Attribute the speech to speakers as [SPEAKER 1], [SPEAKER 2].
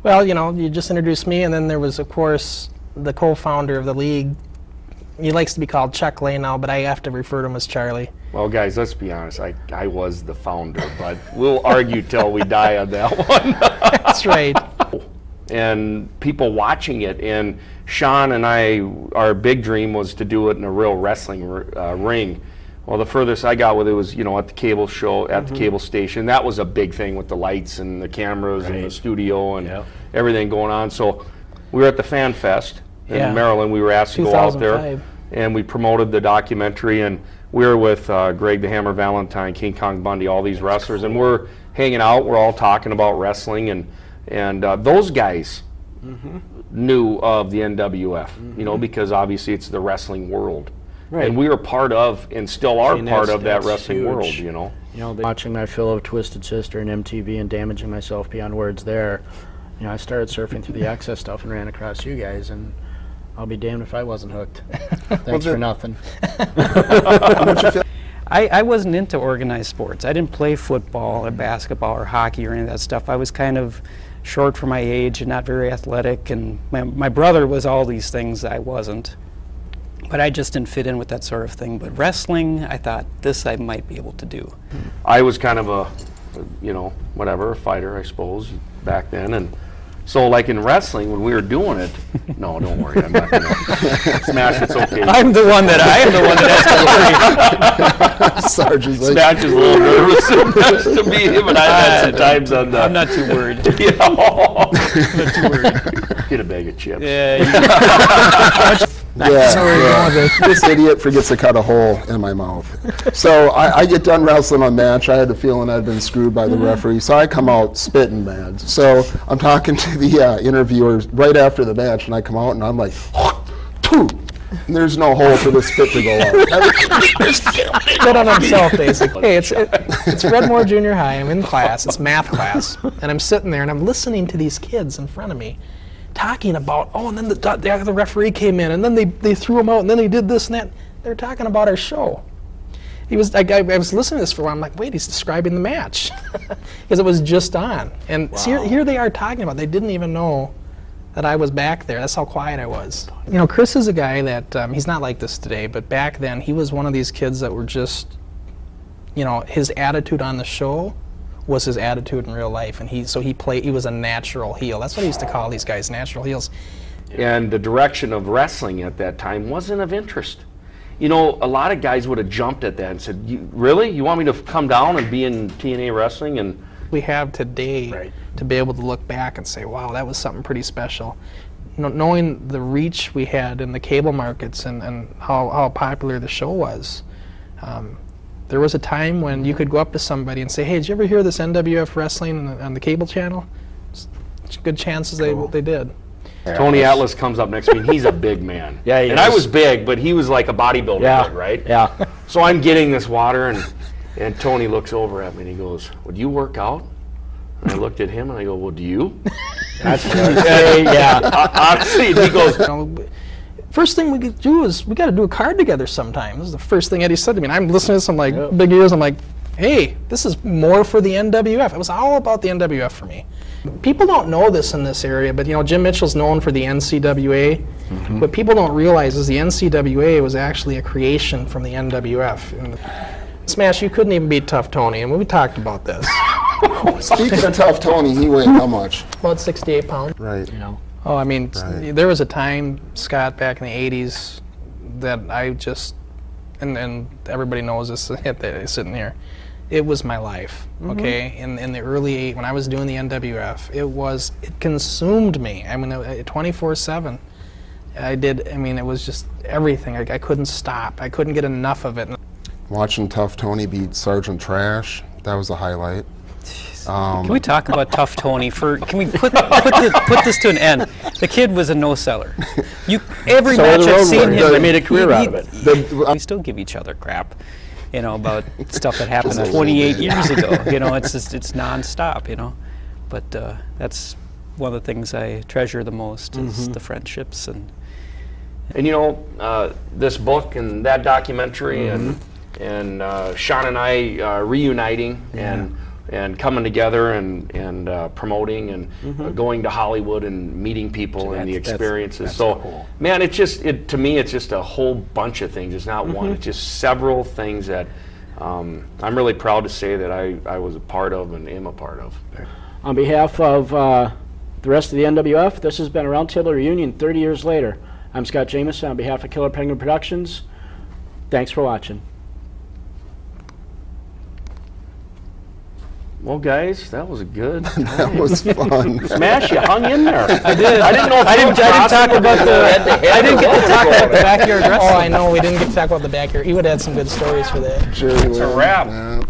[SPEAKER 1] Well, you know, you just introduced me, and then there was, of course, the co-founder of the league. He likes to be called Chuck Lay now, but I have to refer to him as Charlie.
[SPEAKER 2] Well, guys, let's be honest. I was the founder, but we'll argue till we die on that one.
[SPEAKER 1] That's right.
[SPEAKER 2] And people watching it, and Sean and I, our big dream was to do it in a real wrestling ring. Well, the furthest I got with it was, you know, at the cable show, at the cable station. That was a big thing with the lights and the cameras and the studio and everything going on. So we were at the Fan Fest in Maryland. We were asked to go out there, and we promoted the documentary. And we were with Greg the Hammer Valentine, King Kong Bundy, all these wrestlers, and we're hanging out. We're all talking about wrestling, and those guys knew of the NWF, you know, because obviously it's the wrestling world. Right. And we were part of, and still are part of that wrestling world, you know.
[SPEAKER 3] You know, watching my fill of Twisted Sister and MTV and damaging myself beyond words there, you know, I started surfing through the Access stuff and ran across you guys, and I'll be damned if I wasn't hooked. Thanks for nothing.
[SPEAKER 4] I wasn't into organized sports. I didn't play football or basketball or hockey or any of that stuff. I was kind of short for my age and not very athletic, and my brother was all these things I wasn't. But I just didn't fit in with that sort of thing. But wrestling, I thought, this I might be able to do.
[SPEAKER 2] I was kind of a, you know, whatever, a fighter, I suppose, back then. And so, like in wrestling, when we were doing it, no, don't worry, I'm not going to smash. It's okay.
[SPEAKER 4] I'm the one that has to worry.
[SPEAKER 2] Sergeant's like, Smash is a little nervous to be him, and I've had some times on the.
[SPEAKER 4] I'm not too worried.
[SPEAKER 2] You know,
[SPEAKER 4] I'm not too worried.
[SPEAKER 2] Get a bag of chips.
[SPEAKER 5] This idiot forgets to cut a hole in my mouth. So I get done wrestling a match. I had the feeling I'd been screwed by the referee, so I come out spitting bad. So I'm talking to the interviewers right after the match, and I come out and I'm like, and there's no hole for the spit to go out.
[SPEAKER 1] Spit on himself, basically. Hey, it's Redmore Junior High. I'm in class. It's math class, and I'm sitting there and I'm listening to these kids in front of me talking about, oh, and then the referee came in, and then they threw him out, and then he did this and that. They're talking about our show. I was listening to this for a while. I'm like, wait, he's describing the match, because it was just on. And so here they are talking about. They didn't even know that I was back there. That's how quiet I was. You know, Chris is a guy that he's not like this today, but back then he was one of these kids that were just, you know, his attitude on the show was his attitude in real life, and he was a natural heel. That's what he used to call these guys, natural heels.
[SPEAKER 2] And the direction of wrestling at that time wasn't of interest. You know, a lot of guys would have jumped at that and said, really? You want me to come down and be in TNA wrestling? And
[SPEAKER 1] we have today to be able to look back and say, wow, that was something pretty special. Knowing the reach we had in the cable markets and how popular the show was. There was a time when you could go up to somebody and say, hey, did you ever hear this NWF Wrestling on the cable channel? Good chances they did.
[SPEAKER 2] Tony Atlas comes up next to me, and he's a big man. And I was big, but he was like a bodybuilder, big, right?
[SPEAKER 3] Yeah.
[SPEAKER 2] So I'm getting this water, and Tony looks over at me, and he goes, would you work out? And I looked at him, and I go, well, do you?
[SPEAKER 3] That's what I would say,
[SPEAKER 2] Honestly, he goes,
[SPEAKER 1] first thing we could do is we got to do a card together sometime. This is the first thing Eddie said to me. And I'm listening to some big ears. I'm like, hey, this is more for the NWF. It was all about the NWF for me. People don't know this in this area, but you know, Jim Mitchell's known for the NCWA. What people don't realize is the NCWA was actually a creation from the NWF. And Smash, you couldn't even beat Tough Tony, and we talked about this.
[SPEAKER 5] Speaking of Tough Tony, he weighed how much?
[SPEAKER 1] About 68 pounds.
[SPEAKER 5] Right.
[SPEAKER 3] You know.
[SPEAKER 1] Oh, I mean, there was a time, Scott, back in the 80s, that I just, and everybody knows this sitting here, it was my life, okay? In the early, when I was doing the NWF, it consumed me. I mean, 24/7. It was just everything. I couldn't stop. I couldn't get enough of it.
[SPEAKER 5] Watching Tough Tony beat Sergeant Trash, that was a highlight.
[SPEAKER 4] Can we talk about Tough Tony? Can we put this to an end? The kid was a no-seller. Every match I've seen him,
[SPEAKER 3] they made a career out of it.
[SPEAKER 4] We still give each other crap, you know, about stuff that happened 28 years ago. You know, it's nonstop. You know, but that's one of the things I treasure the most is the friendships and
[SPEAKER 2] you know, this book and that documentary and Sean and I reuniting and and coming together and promoting and going to Hollywood and meeting people and the experiences.
[SPEAKER 3] That's
[SPEAKER 2] so,
[SPEAKER 3] cool.
[SPEAKER 2] man, to me, it's just a whole bunch of things. It's not one. It's just several things that I'm really proud to say that I was a part of and am a part of.
[SPEAKER 3] On behalf of the rest of the NWF, this has been a Roundtable Reunion 30 years later. I'm Scott Jamieson on behalf of Killer Penguin Productions. Thanks for watching.
[SPEAKER 2] Well, guys, that was good.
[SPEAKER 5] That was fun.
[SPEAKER 2] Smash, you hung in there.
[SPEAKER 4] I did.
[SPEAKER 2] I didn't know if
[SPEAKER 4] I didn't talk about the. I didn't get to talk about the backyard wrestling.
[SPEAKER 1] Oh, I know. We didn't get to talk about the backyard. He would have had some good stories for that.
[SPEAKER 5] Sure,
[SPEAKER 2] It's a wrap.
[SPEAKER 5] yeah.